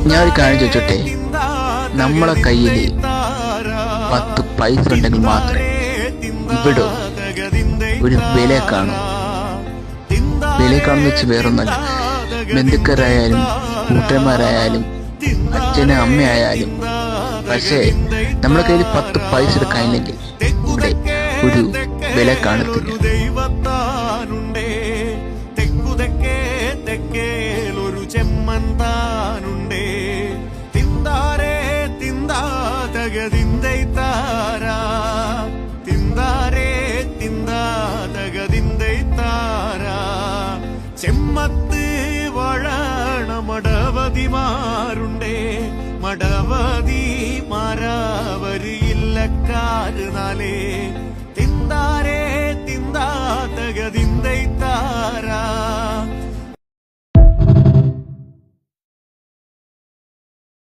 ഞാൻ ഒരു കാര്യം ചോദിച്ചോട്ടെ, നമ്മളെ കയ്യിൽ 10 പൈസ ഉണ്ടെങ്കിൽ മാത്രമേ ഇവിടെ ഒരു വില കാണും. വില കാണുന്ന വെച്ച് വേറൊന്നല്ല. ബന്ധുക്കാരായാലും കൂട്ടുകാരായാലും അച്ഛനും അമ്മയായാലും. പക്ഷേ നമ്മളെ കയ്യിൽ 10 പൈസ എടുക്കാനില്ലെങ്കിൽ ഇവിടെ ഒരു വില കാണത്തില്ല. ഒരു ചെമ്മന്താനുണ്ടേ തിന്താരേ തിന്താ തകതിന്തൈ താരാ തിന്താരേ തിന്താ തകതിന്തൈ താരാ ചെമ്മത്ത് വഴണ മടവതിമാരുണ്ടേ മടവതി മാരാവരിയില്ലക്കാരുനാലേ തിന്താരേ തിന്താ തകതിന്തൈ താരാ